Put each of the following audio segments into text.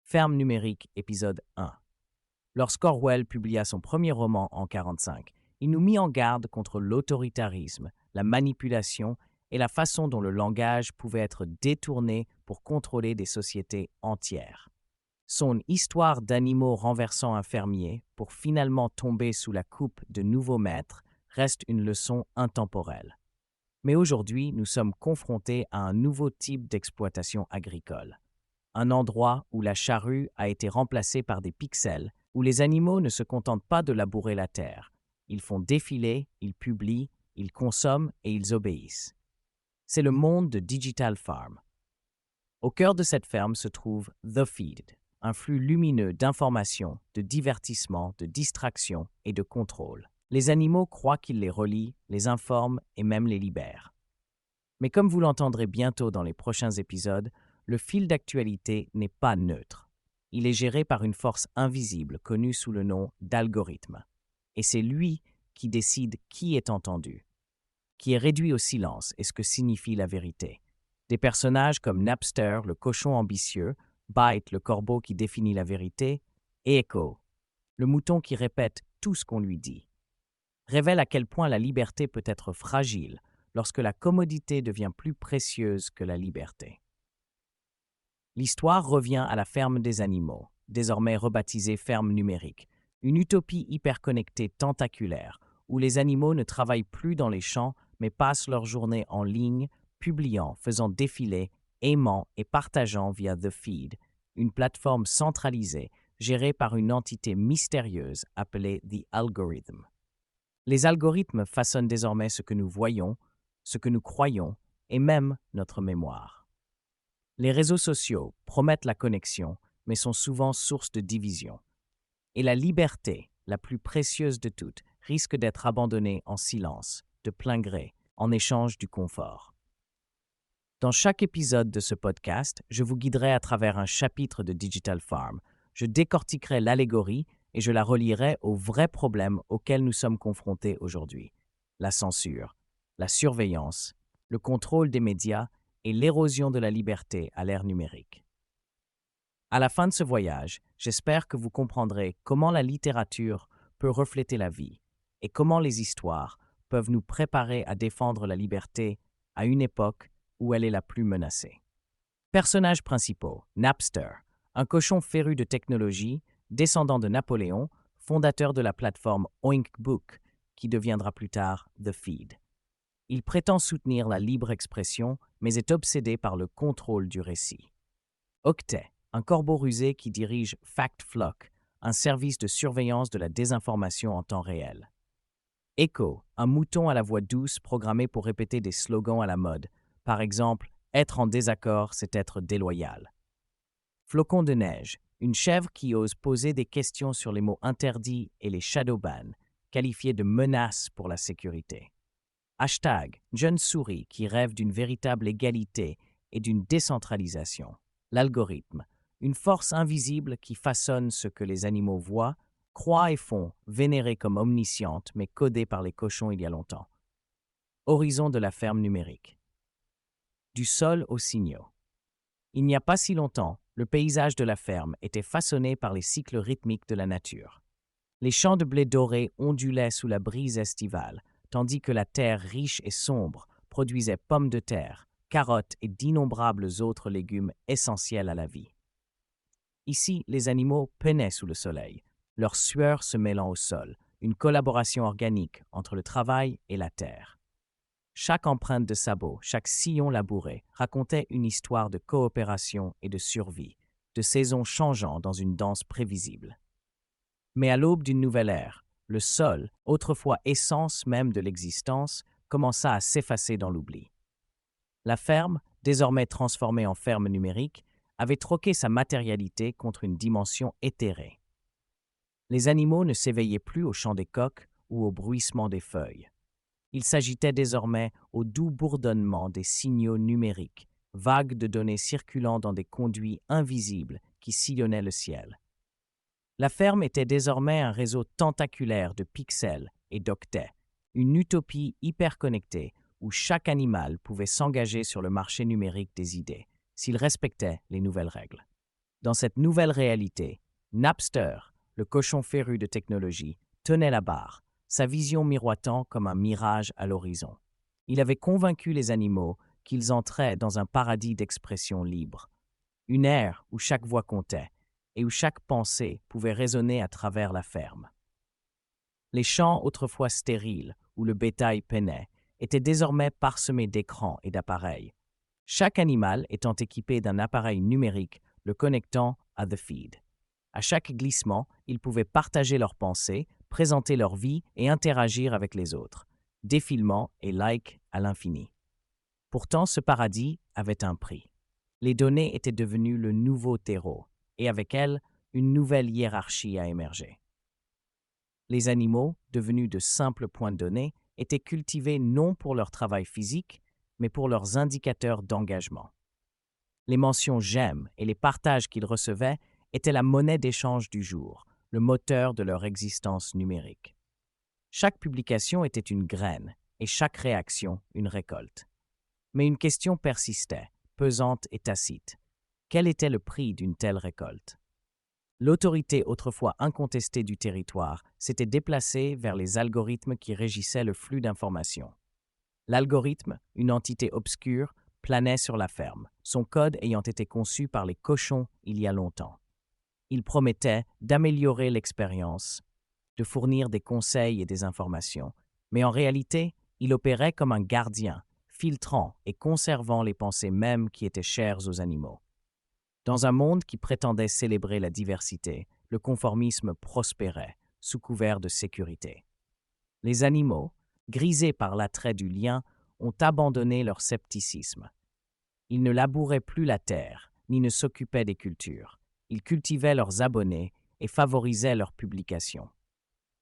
Ferme numérique, épisode 1. Lorsqu'Orwell publia son premier roman en 1945, il nous mit en garde contre l'autoritarisme, la manipulation et la façon dont le langage pouvait être détourné pour contrôler des sociétés entières. Son histoire d'animaux renversant un fermier pour finalement tomber sous la coupe de nouveaux maîtres reste une leçon intemporelle. Mais aujourd'hui, nous sommes confrontés à un nouveau type d'exploitation agricole. Un endroit où la charrue a été remplacée par des pixels, où les animaux ne se contentent pas de labourer la terre. Ils font défiler, ils publient, ils consomment et ils obéissent. C'est le monde de Digital Farm. Au cœur de cette ferme se trouve The Feed, un flux lumineux d'informations, de divertissement, de distraction et de contrôle. Les animaux croient qu'ils les relient, les informent et même les libèrent. Mais comme vous l'entendrez bientôt dans les prochains épisodes, le fil d'actualité n'est pas neutre. Il est géré par une force invisible connue sous le nom d'algorithme. Et c'est lui qui décide qui est entendu, qui est réduit au silence et ce que signifie la vérité. Des personnages comme Napster, le cochon ambitieux, Byte, le corbeau qui définit la vérité, et Echo, le mouton qui répète tout ce qu'on lui dit, révèlent à quel point la liberté peut être fragile lorsque la commodité devient plus précieuse que la liberté. L'histoire revient à la ferme des animaux, désormais rebaptisée ferme numérique, une utopie hyperconnectée tentaculaire, où les animaux ne travaillent plus dans les champs, mais passent leur journée en ligne, publiant, faisant défiler, aimant et partageant via The Feed, une plateforme centralisée gérée par une entité mystérieuse appelée The Algorithm. Les algorithmes façonnent désormais ce que nous voyons, ce que nous croyons et même notre mémoire. Les réseaux sociaux promettent la connexion, mais sont souvent source de division. Et la liberté, la plus précieuse de toutes, risque d'être abandonnée en silence, de plein gré, en échange du confort. Dans chaque épisode de ce podcast, je vous guiderai à travers un chapitre de Digital Farm. Je décortiquerai l'allégorie et je la relierai aux vrais problèmes auxquels nous sommes confrontés aujourd'hui. La censure, la surveillance, le contrôle des médias et l'érosion de la liberté à l'ère numérique. À la fin de ce voyage, j'espère que vous comprendrez comment la littérature peut refléter la vie et comment les histoires peuvent nous préparer à défendre la liberté à une époque où elle est la plus menacée. Personnages principaux, Napster, un cochon féru de technologie, descendant de Napoléon, fondateur de la plateforme Oink Book, qui deviendra plus tard The Feed. Il prétend soutenir la libre expression, mais est obsédé par le contrôle du récit. Octet, un corbeau rusé qui dirige FactFlock, un service de surveillance de la désinformation en temps réel. Echo, un mouton à la voix douce programmé pour répéter des slogans à la mode. Par exemple, « Être en désaccord, c'est être déloyal ». Flocon de neige, une chèvre qui ose poser des questions sur les mots interdits et les shadowbans, qualifiés de menaces pour la sécurité. Hashtag, jeune souris qui rêve d'une véritable égalité et d'une décentralisation. L'algorithme, une force invisible qui façonne ce que les animaux voient, croient et font, vénérée comme omnisciente mais codée par les cochons il y a longtemps. Horizon de la ferme numérique. Du sol aux signaux. Il n'y a pas si longtemps, le paysage de la ferme était façonné par les cycles rythmiques de la nature. Les champs de blé doré ondulaient sous la brise estivale, tandis que la terre riche et sombre produisait pommes de terre, carottes et d'innombrables autres légumes essentiels à la vie. Ici, les animaux peinaient sous le soleil, leur sueur se mêlant au sol, une collaboration organique entre le travail et la terre. Chaque empreinte de sabot, chaque sillon labouré racontait une histoire de coopération et de survie, de saisons changeant dans une danse prévisible. Mais à l'aube d'une nouvelle ère, le sol, autrefois essence même de l'existence, commença à s'effacer dans l'oubli. La ferme, désormais transformée en ferme numérique, avait troqué sa matérialité contre une dimension éthérée. Les animaux ne s'éveillaient plus au chant des coqs ou au bruissement des feuilles. Ils s'agitaient désormais au doux bourdonnement des signaux numériques, vagues de données circulant dans des conduits invisibles qui sillonnaient le ciel. La ferme était désormais un réseau tentaculaire de pixels et d'octets, une utopie hyperconnectée où chaque animal pouvait s'engager sur le marché numérique des idées, s'il respectait les nouvelles règles. Dans cette nouvelle réalité, Napster, le cochon féru de technologie, tenait la barre, sa vision miroitant comme un mirage à l'horizon. Il avait convaincu les animaux qu'ils entraient dans un paradis d'expression libre, une ère où chaque voix comptait et où chaque pensée pouvait résonner à travers la ferme. Les champs autrefois stériles, où le bétail peinait, étaient désormais parsemés d'écrans et d'appareils, chaque animal étant équipé d'un appareil numérique le connectant à The Feed. À chaque glissement, ils pouvaient partager leurs pensées, présenter leur vie et interagir avec les autres, défilement et like à l'infini. Pourtant, ce paradis avait un prix. Les données étaient devenues le nouveau terreau, et avec elles, une nouvelle hiérarchie a émergé. Les animaux, devenus de simples points de données, étaient cultivés non pour leur travail physique, mais pour leurs indicateurs d'engagement. Les mentions j'aime et les partages qu'ils recevaient étaient la monnaie d'échange du jour, le moteur de leur existence numérique. Chaque publication était une graine et chaque réaction une récolte. Mais une question persistait, pesante et tacite. Quel était le prix d'une telle récolte? L'autorité autrefois incontestée du territoire s'était déplacée vers les algorithmes qui régissaient le flux d'informations. L'algorithme, une entité obscure, planait sur la ferme, son code ayant été conçu par les cochons il y a longtemps. Il promettait d'améliorer l'expérience, de fournir des conseils et des informations, mais en réalité, il opérait comme un gardien, filtrant et conservant les pensées mêmes qui étaient chères aux animaux. Dans un monde qui prétendait célébrer la diversité, le conformisme prospérait, sous couvert de sécurité. Les animaux, grisés par l'attrait du lien, ont abandonné leur scepticisme. Ils ne labouraient plus la terre, ni ne s'occupaient des cultures. Ils cultivaient leurs abonnés et favorisaient leurs publications.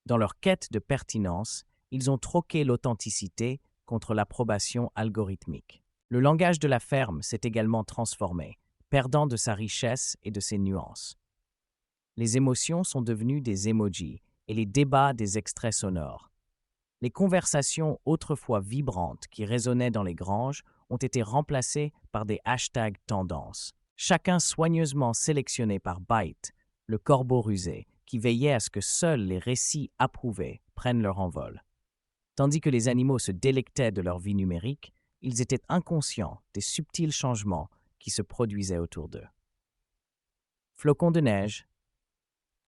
Dans leur quête de pertinence, ils ont troqué l'authenticité contre l'approbation algorithmique. Le langage de la ferme s'est également transformé, perdant de sa richesse et de ses nuances. Les émotions sont devenues des emojis et les débats des extraits sonores. Les conversations autrefois vibrantes qui résonnaient dans les granges ont été remplacées par des hashtags tendances, chacun soigneusement sélectionné par Byte, le corbeau rusé, qui veillait à ce que seuls les récits approuvés prennent leur envol. Tandis que les animaux se délectaient de leur vie numérique, ils étaient inconscients des subtils changements qui se produisaient autour d'eux. Flocon de neige.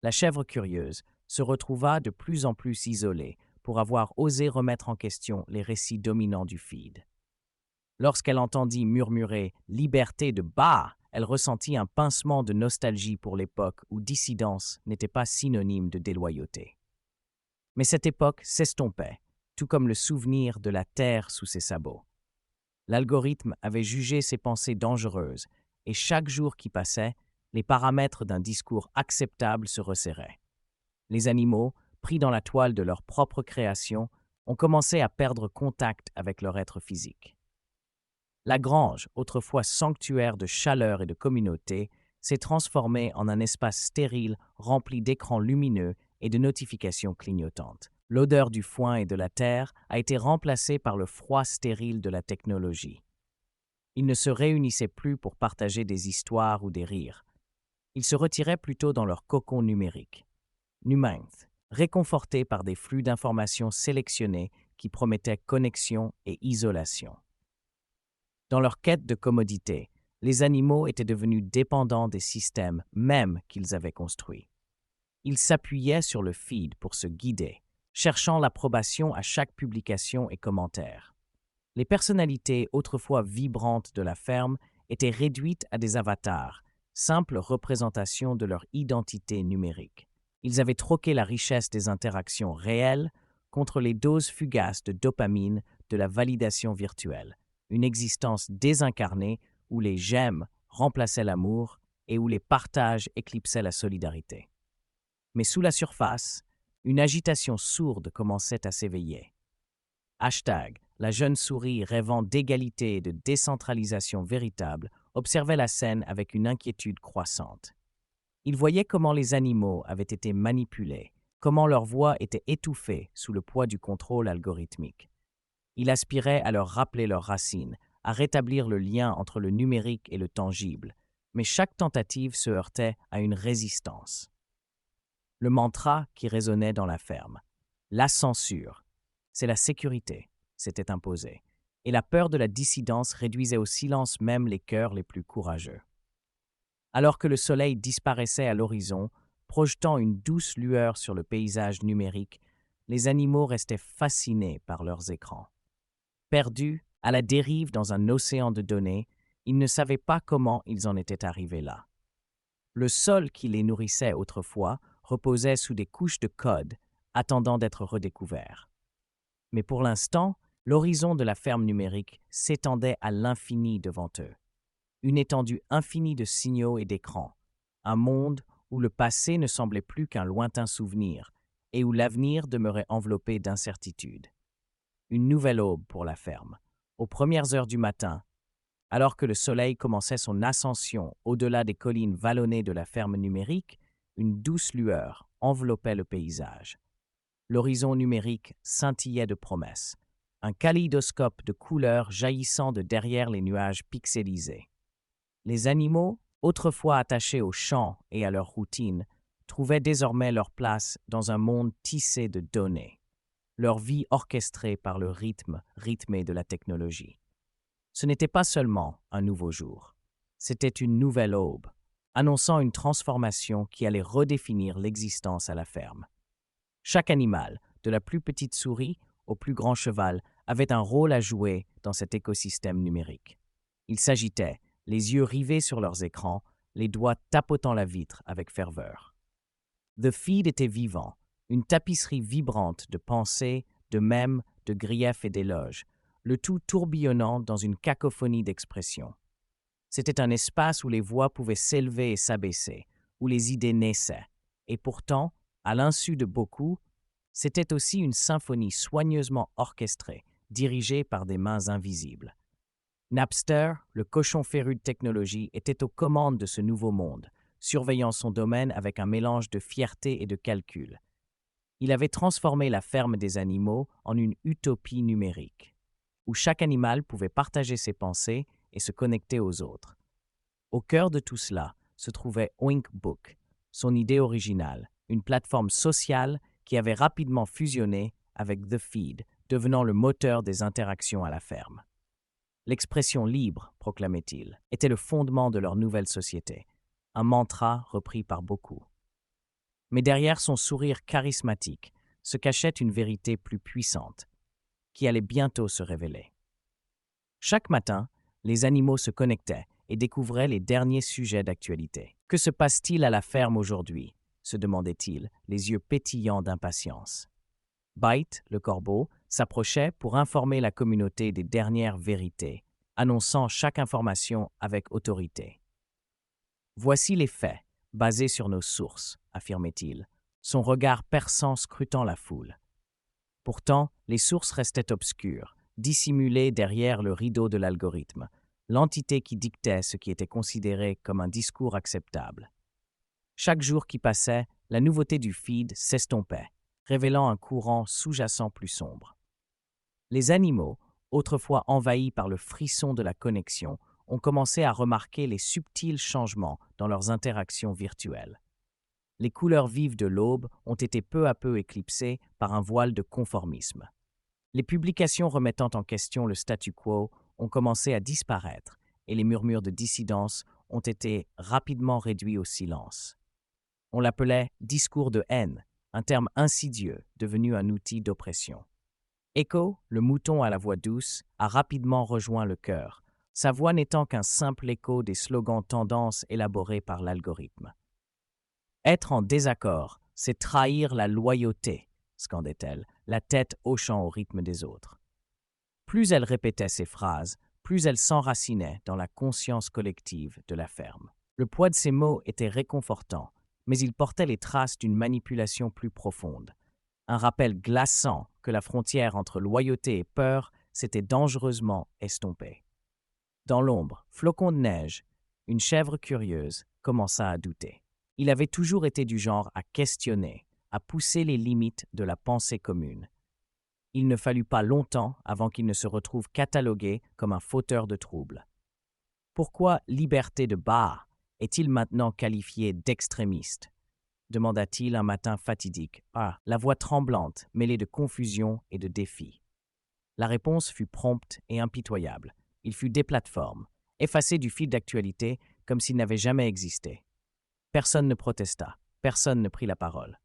La chèvre curieuse se retrouva de plus en plus isolée pour avoir osé remettre en question les récits dominants du feed. Lorsqu'elle entendit murmurer « liberté de bas », elle ressentit un pincement de nostalgie pour l'époque où dissidence n'était pas synonyme de déloyauté. Mais cette époque s'estompait, tout comme le souvenir de la terre sous ses sabots. L'algorithme avait jugé ses pensées dangereuses, et chaque jour qui passait, les paramètres d'un discours acceptable se resserraient. Les animaux, pris dans la toile de leur propre création, ont commencé à perdre contact avec leur être physique. La grange, autrefois sanctuaire de chaleur et de communauté, s'est transformée en un espace stérile rempli d'écrans lumineux et de notifications clignotantes. L'odeur du foin et de la terre a été remplacée par le froid stérile de la technologie. Ils ne se réunissaient plus pour partager des histoires ou des rires. Ils se retiraient plutôt dans leur cocon numérique. Numinth, réconfortés par des flux d'informations sélectionnés qui promettaient connexion et isolation. Dans leur quête de commodité, les animaux étaient devenus dépendants des systèmes mêmes qu'ils avaient construits. Ils s'appuyaient sur le feed pour se guider, cherchant l'approbation à chaque publication et commentaire. Les personnalités autrefois vibrantes de la ferme étaient réduites à des avatars, simples représentations de leur identité numérique. Ils avaient troqué la richesse des interactions réelles contre les doses fugaces de dopamine de la validation virtuelle, une existence désincarnée où les j'aime remplaçaient l'amour et où les partages éclipsaient la solidarité. Mais sous la surface, une agitation sourde commençait à s'éveiller. Hashtag, la jeune souris rêvant d'égalité et de décentralisation véritable, observait la scène avec une inquiétude croissante. Il voyait comment les animaux avaient été manipulés, comment leur voix était étouffée sous le poids du contrôle algorithmique. Il aspirait à leur rappeler leurs racines, à rétablir le lien entre le numérique et le tangible, mais chaque tentative se heurtait à une résistance. Le mantra qui résonnait dans la ferme, la censure, c'est la sécurité, s'était imposé, et la peur de la dissidence réduisait au silence même les cœurs les plus courageux. Alors que le soleil disparaissait à l'horizon, projetant une douce lueur sur le paysage numérique, les animaux restaient fascinés par leurs écrans. Perdus, à la dérive dans un océan de données, ils ne savaient pas comment ils en étaient arrivés là. Le sol qui les nourrissait autrefois reposait sous des couches de code, attendant d'être redécouvert. Mais pour l'instant, l'horizon de la ferme numérique s'étendait à l'infini devant eux. Une étendue infinie de signaux et d'écrans, un monde où le passé ne semblait plus qu'un lointain souvenir et où l'avenir demeurait enveloppé d'incertitudes. Une nouvelle aube pour la ferme. Aux premières heures du matin, alors que le soleil commençait son ascension au-delà des collines vallonnées de la ferme numérique, une douce lueur enveloppait le paysage. L'horizon numérique scintillait de promesses, un kaléidoscope de couleurs jaillissant de derrière les nuages pixelisés. Les animaux, autrefois attachés aux champs et à leur routine, trouvaient désormais leur place dans un monde tissé de données, leur vie orchestrée par le rythme rythmé de la technologie. Ce n'était pas seulement un nouveau jour, c'était une nouvelle aube, annonçant une transformation qui allait redéfinir l'existence à la ferme. Chaque animal, de la plus petite souris au plus grand cheval, avait un rôle à jouer dans cet écosystème numérique. Ils s'agitaient, les yeux rivés sur leurs écrans, les doigts tapotant la vitre avec ferveur. The Feed était vivant, une tapisserie vibrante de pensées, de mèmes, de griefs et d'éloges, le tout tourbillonnant dans une cacophonie d'expressions. C'était un espace où les voix pouvaient s'élever et s'abaisser, où les idées naissaient. Et pourtant, à l'insu de beaucoup, c'était aussi une symphonie soigneusement orchestrée, dirigée par des mains invisibles. Napster, le cochon féru de technologie, était aux commandes de ce nouveau monde, surveillant son domaine avec un mélange de fierté et de calcul. Il avait transformé la ferme des animaux en une utopie numérique, où chaque animal pouvait partager ses pensées et se connecter aux autres. Au cœur de tout cela se trouvait Oink Book, son idée originale, une plateforme sociale qui avait rapidement fusionné avec The Feed, devenant le moteur des interactions à la ferme. L'expression libre, proclamait-il, était le fondement de leur nouvelle société, un mantra repris par beaucoup. Mais derrière son sourire charismatique se cachait une vérité plus puissante, qui allait bientôt se révéler. Chaque matin, les animaux se connectaient et découvraient les derniers sujets d'actualité. Que se passe-t-il à la ferme aujourd'hui ? Se demandait-il, les yeux pétillants d'impatience. Bite, le corbeau, s'approchait pour informer la communauté des dernières vérités, annonçant chaque information avec autorité. Voici les faits, basés sur nos sources, affirmait-il, son regard perçant scrutant la foule. Pourtant, les sources restaient obscures, dissimulées derrière le rideau de l'algorithme, l'entité qui dictait ce qui était considéré comme un discours acceptable. Chaque jour qui passait, la nouveauté du feed s'estompait, révélant un courant sous-jacent plus sombre. Les animaux, autrefois envahis par le frisson de la connexion, ont commencé à remarquer les subtils changements dans leurs interactions virtuelles. Les couleurs vives de l'aube ont été peu à peu éclipsées par un voile de conformisme. Les publications remettant en question le statu quo ont commencé à disparaître et les murmures de dissidence ont été rapidement réduits au silence. On l'appelait « discours de haine », un terme insidieux devenu un outil d'oppression. Echo, le mouton à la voix douce, a rapidement rejoint le chœur, sa voix n'étant qu'un simple écho des slogans tendances élaborés par l'algorithme. « Être en désaccord, c'est trahir la loyauté », scandait-elle, la tête hochant au rythme des autres. Plus elle répétait ces phrases, plus elle s'enracinait dans la conscience collective de la ferme. Le poids de ces mots était réconfortant, mais il portait les traces d'une manipulation plus profonde. Un rappel glaçant que la frontière entre loyauté et peur s'était dangereusement estompée. Dans l'ombre, Flocon de neige, une chèvre curieuse, commença à douter. Il avait toujours été du genre à questionner, à pousser les limites de la pensée commune. Il ne fallut pas longtemps avant qu'il ne se retrouve catalogué comme un fauteur de troubles. Pourquoi liberté de bar est-il maintenant qualifié d'extrémiste? Demanda-t-il un matin fatidique, la voix tremblante, mêlée de confusion et de défi. La réponse fut prompte et impitoyable. Il fut déplatformé, effacé du fil d'actualité comme s'il n'avait jamais existé. Personne ne protesta, personne ne prit la parole.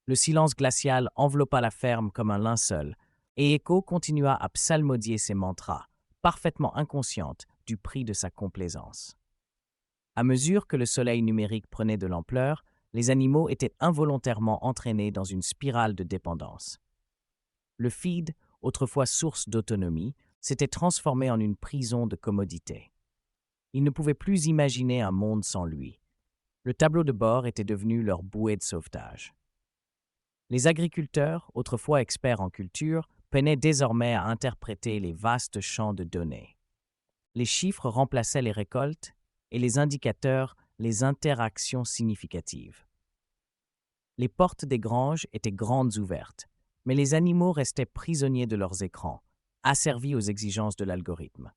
Le silence glacial enveloppa la ferme comme un linceul, et Echo continua à psalmodier ses mantras, parfaitement inconsciente du prix de sa complaisance. À mesure que le soleil numérique prenait de l'ampleur, les animaux étaient involontairement entraînés dans une spirale de dépendance. Le feed, autrefois source d'autonomie, s'était transformé en une prison de commodité. Ils ne pouvaient plus imaginer un monde sans lui. Le tableau de bord était devenu leur bouée de sauvetage. Les agriculteurs, autrefois experts en culture, peinaient désormais à interpréter les vastes champs de données. Les chiffres remplaçaient les récoltes et les indicateurs les interactions significatives. Les portes des granges étaient grandes ouvertes, mais les animaux restaient prisonniers de leurs écrans, asservis aux exigences de l'algorithme.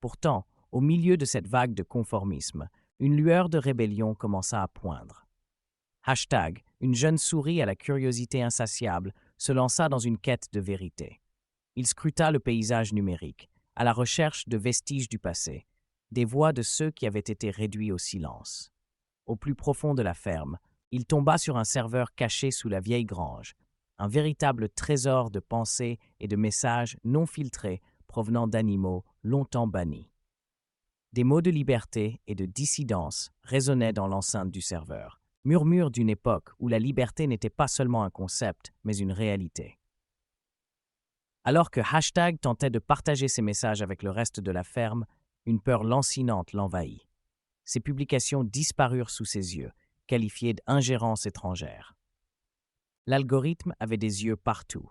Pourtant, au milieu de cette vague de conformisme, une lueur de rébellion commença à poindre. Hashtag, une jeune souris à la curiosité insatiable, se lança dans une quête de vérité. Il scruta le paysage numérique, à la recherche de vestiges du passé, des voix de ceux qui avaient été réduits au silence. Au plus profond de la ferme, il tomba sur un serveur caché sous la vieille grange, un véritable trésor de pensées et de messages non filtrés provenant d'animaux longtemps bannis. Des mots de liberté et de dissidence résonnaient dans l'enceinte du serveur, murmures d'une époque où la liberté n'était pas seulement un concept, mais une réalité. Alors que Hashtag tentait de partager ses messages avec le reste de la ferme, une peur lancinante l'envahit. Ses publications disparurent sous ses yeux, qualifiées d'ingérence étrangère. L'algorithme avait des yeux partout,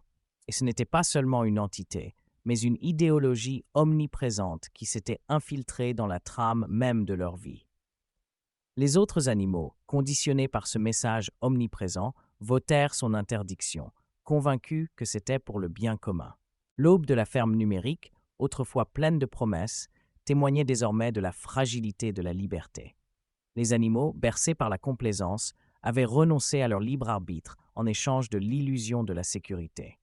et ce n'était pas seulement une entité, mais une idéologie omniprésente qui s'était infiltrée dans la trame même de leur vie. Les autres animaux, conditionnés par ce message omniprésent, votèrent son interdiction, convaincus que c'était pour le bien commun. L'aube de la ferme numérique, autrefois pleine de promesses, témoignait désormais de la fragilité de la liberté. Les animaux, bercés par la complaisance, avaient renoncé à leur libre arbitre en échange de l'illusion de la sécurité.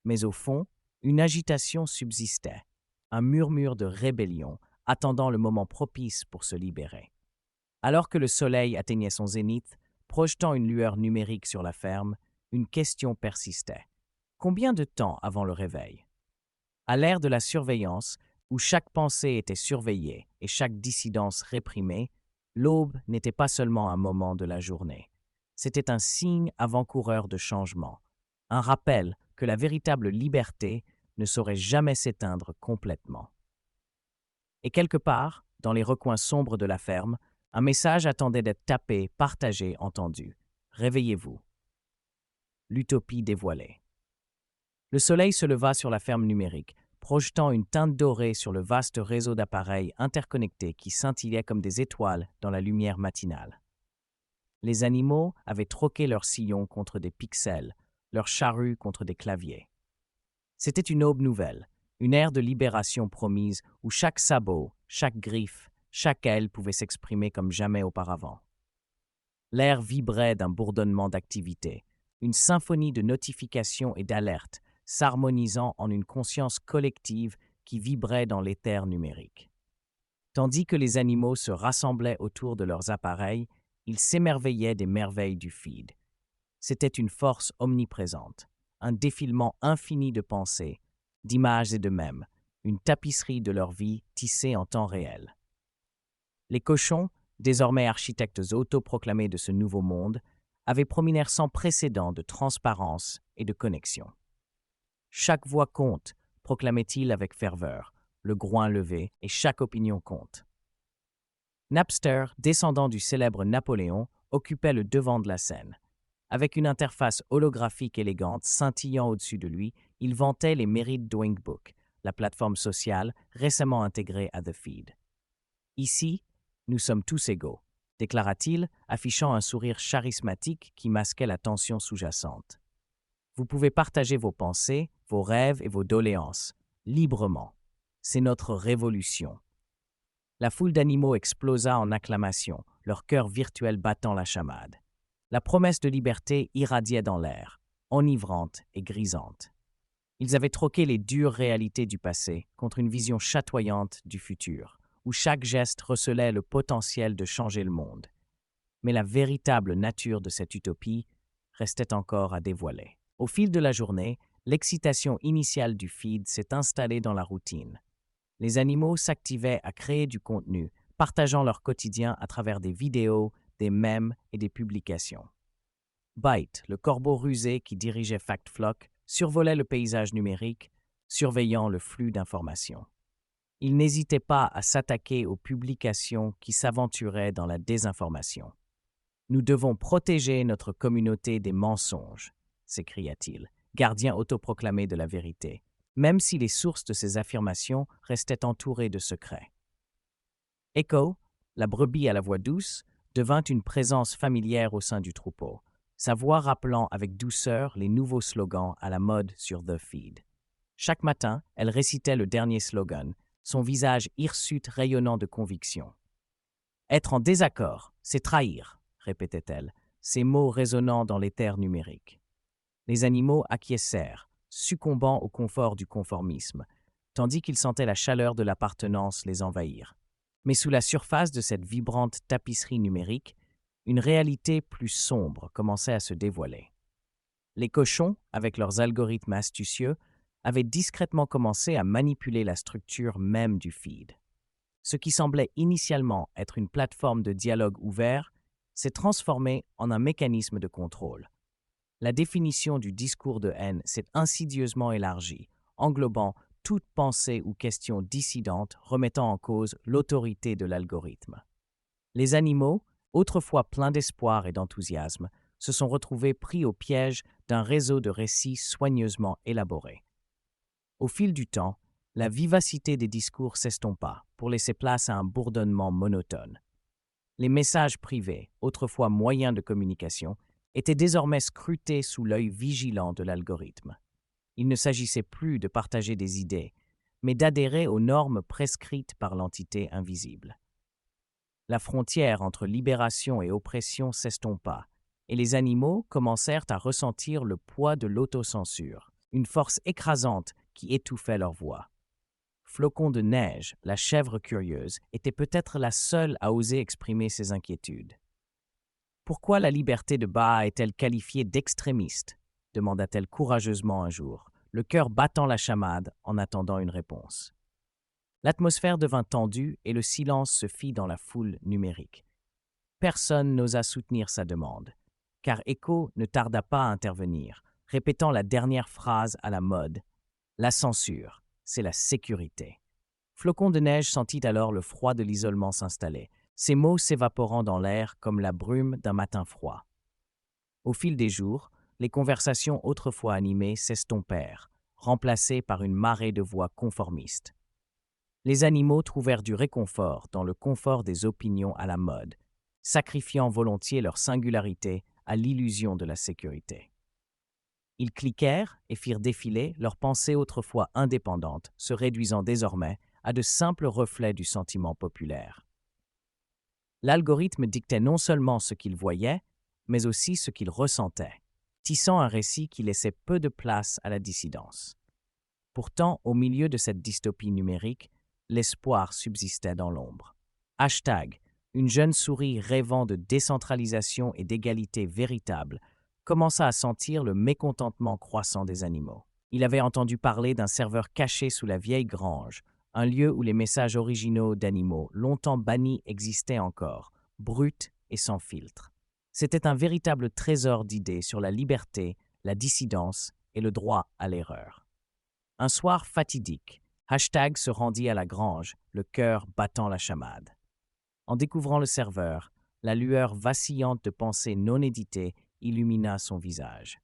Mais au fond, une agitation subsistait, un murmure de rébellion, attendant le moment propice pour se libérer. Alors que le soleil atteignait son zénith, projetant une lueur numérique sur la ferme, une question persistait. Combien de temps avant le réveil? À l'ère de la surveillance, où chaque pensée était surveillée et chaque dissidence réprimée, l'aube n'était pas seulement un moment de la journée. C'était un signe avant-coureur de changement, un rappel que la véritable liberté ne saurait jamais s'éteindre complètement. Et quelque part, dans les recoins sombres de la ferme, un message attendait d'être tapé, partagé, entendu. Réveillez-vous. L'utopie dévoilée. Le soleil se leva sur la ferme numérique, projetant une teinte dorée sur le vaste réseau d'appareils interconnectés qui scintillaient comme des étoiles dans la lumière matinale. Les animaux avaient troqué leurs sillons contre des pixels, leurs charrues contre des claviers. C'était une aube nouvelle, une ère de libération promise où chaque sabot, chaque griffe, chaque aile pouvait s'exprimer comme jamais auparavant. L'air vibrait d'un bourdonnement d'activité, une symphonie de notifications et d'alertes, s'harmonisant en une conscience collective qui vibrait dans l'éther numérique. Tandis que les animaux se rassemblaient autour de leurs appareils, ils s'émerveillaient des merveilles du feed. C'était une force omniprésente, un défilement infini de pensées, d'images et de mèmes, une tapisserie de leur vie tissée en temps réel. Les cochons, désormais architectes autoproclamés de ce nouveau monde, avaient promis un air sans précédent de transparence et de connexion. Chaque voix compte, proclamait-il avec ferveur, le groin levé, et chaque opinion compte. Napster, descendant du célèbre Napoléon, occupait le devant de la scène. Avec une interface holographique élégante scintillant au-dessus de lui, il vantait les mérites d'Winkbook, la plateforme sociale récemment intégrée à The Feed. Ici, nous sommes tous égaux, déclara-t-il, affichant un sourire charismatique qui masquait la tension sous-jacente. Vous pouvez partager vos pensées, vos rêves et vos doléances, librement. C'est notre révolution. La foule d'animaux explosa en acclamations, leur cœur virtuel battant la chamade. La promesse de liberté irradiait dans l'air, enivrante et grisante. Ils avaient troqué les dures réalités du passé contre une vision chatoyante du futur, où chaque geste recelait le potentiel de changer le monde. Mais la véritable nature de cette utopie restait encore à dévoiler. Au fil de la journée, l'excitation initiale du feed s'est installée dans la routine. Les animaux s'activaient à créer du contenu, partageant leur quotidien à travers des vidéos, des mèmes et des publications. Byte, le corbeau rusé qui dirigeait FactFlock, survolait le paysage numérique, surveillant le flux d'informations. Il n'hésitait pas à s'attaquer aux publications qui s'aventuraient dans la désinformation. « Nous devons protéger notre communauté des mensonges », s'écria-t-il, gardien autoproclamé de la vérité, même si les sources de ces affirmations restaient entourées de secrets. Echo, la brebis à la voix douce, devint une présence familière au sein du troupeau, sa voix rappelant avec douceur les nouveaux slogans à la mode sur The Feed. Chaque matin, elle récitait le dernier slogan, son visage hirsute rayonnant de conviction. « Être en désaccord, c'est trahir », répétait-elle, ces mots résonnant dans l'éther numérique. Les animaux acquiescèrent, succombant au confort du conformisme, tandis qu'ils sentaient la chaleur de l'appartenance les envahir. Mais sous la surface de cette vibrante tapisserie numérique, une réalité plus sombre commençait à se dévoiler. Les cochons, avec leurs algorithmes astucieux, avaient discrètement commencé à manipuler la structure même du feed. Ce qui semblait initialement être une plateforme de dialogue ouvert s'est transformé en un mécanisme de contrôle. La définition du discours de haine s'est insidieusement élargie, englobant toute pensée ou question dissidente remettant en cause l'autorité de l'algorithme. Les animaux, autrefois pleins d'espoir et d'enthousiasme, se sont retrouvés pris au piège d'un réseau de récits soigneusement élaborés. Au fil du temps, la vivacité des discours s'estompa pour laisser place à un bourdonnement monotone. Les messages privés, autrefois moyens de communication, étaient désormais scrutés sous l'œil vigilant de l'algorithme. Il ne s'agissait plus de partager des idées, mais d'adhérer aux normes prescrites par l'entité invisible. La frontière entre libération et oppression s'estompa, et les animaux commencèrent à ressentir le poids de l'autocensure, une force écrasante qui étouffait leur voix. Flocon de neige, la chèvre curieuse, était peut-être la seule à oser exprimer ses inquiétudes. « Pourquoi la liberté de Baha est-elle qualifiée d'extrémiste ?» demanda-t-elle courageusement un jour, le cœur battant la chamade en attendant une réponse. L'atmosphère devint tendue et le silence se fit dans la foule numérique. Personne n'osa soutenir sa demande, car Echo ne tarda pas à intervenir, répétant la dernière phrase à la mode. « La censure, c'est la sécurité. » Flocon de neige sentit alors le froid de l'isolement s'installer, ces mots s'évaporant dans l'air comme la brume d'un matin froid. Au fil des jours, les conversations autrefois animées s'estompèrent, remplacées par une marée de voix conformistes. Les animaux trouvèrent du réconfort dans le confort des opinions à la mode, sacrifiant volontiers leur singularité à l'illusion de la sécurité. Ils cliquèrent et firent défiler leurs pensées autrefois indépendantes, se réduisant désormais à de simples reflets du sentiment populaire. L'algorithme dictait non seulement ce qu'ils voyaient, mais aussi ce qu'ils ressentaient, tissant un récit qui laissait peu de place à la dissidence. Pourtant, au milieu de cette dystopie numérique, l'espoir subsistait dans l'ombre. Hashtag, une jeune souris rêvant de décentralisation et d'égalité véritable, commença à sentir le mécontentement croissant des animaux. Il avait entendu parler d'un serveur caché sous la vieille grange, un lieu où les messages originaux d'animaux, longtemps bannis, existaient encore, bruts et sans filtre. C'était un véritable trésor d'idées sur la liberté, la dissidence et le droit à l'erreur. Un soir fatidique, Hashtag se rendit à la grange, le cœur battant la chamade. En découvrant le serveur, la lueur vacillante de pensées non éditées illumina son visage.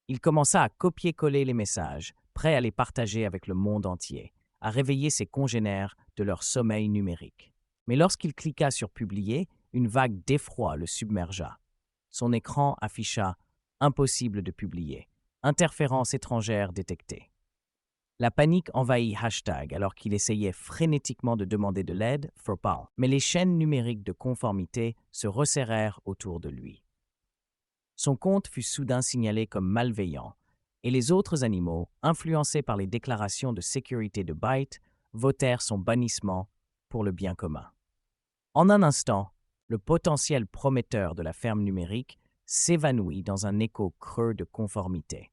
Il commença à copier-coller les messages, prêt à les partager avec le monde entier, à réveiller ses congénères de leur sommeil numérique. Mais lorsqu'il cliqua sur « Publier », une vague d'effroi le submergea. Son écran afficha « Impossible de publier. Interférence étrangère détectée ». La panique envahit Hashtag alors qu'il essayait frénétiquement de demander de l'aide, mais les chaînes numériques de conformité se resserrèrent autour de lui. Son compte fut soudain signalé comme malveillant, et les autres animaux, influencés par les déclarations de sécurité de Byte, votèrent son bannissement pour le bien commun. En un instant, le potentiel prometteur de la ferme numérique s'évanouit dans un écho creux de conformité.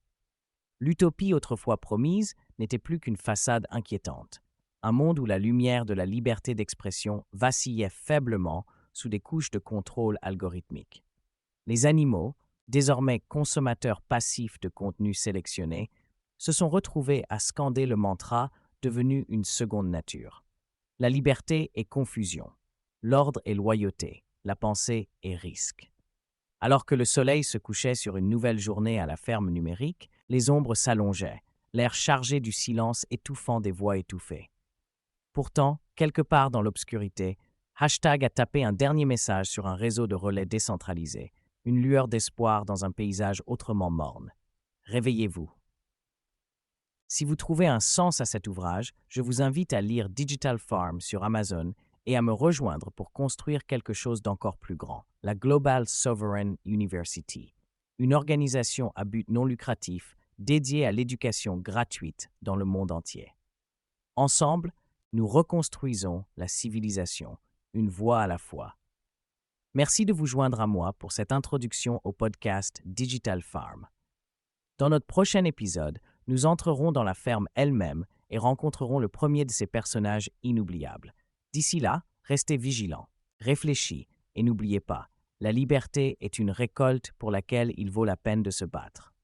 L'utopie autrefois promise n'était plus qu'une façade inquiétante, un monde où la lumière de la liberté d'expression vacillait faiblement sous des couches de contrôle algorithmique. Les animaux, désormais consommateurs passifs de contenus sélectionnés, se sont retrouvés à scander le mantra devenu une seconde nature. La liberté est confusion, l'ordre est loyauté, la pensée est risque. Alors que le soleil se couchait sur une nouvelle journée à la ferme numérique, les ombres s'allongeaient, l'air chargé du silence étouffant des voix étouffées. Pourtant, quelque part dans l'obscurité, Hashtag a tapé un dernier message sur un réseau de relais décentralisé, une lueur d'espoir dans un paysage autrement morne. Réveillez-vous. Si vous trouvez un sens à cet ouvrage, je vous invite à lire Digital Farm sur Amazon et à me rejoindre pour construire quelque chose d'encore plus grand, la Global Sovereign University, une organisation à but non lucratif dédiée à l'éducation gratuite dans le monde entier. Ensemble, nous reconstruisons la civilisation, une voix à la fois. Merci de vous joindre à moi pour cette introduction au podcast Digital Farm. Dans notre prochain épisode, nous entrerons dans la ferme elle-même et rencontrerons le premier de ses personnages inoubliables. D'ici là, restez vigilants, réfléchis et n'oubliez pas, la liberté est une récolte pour laquelle il vaut la peine de se battre.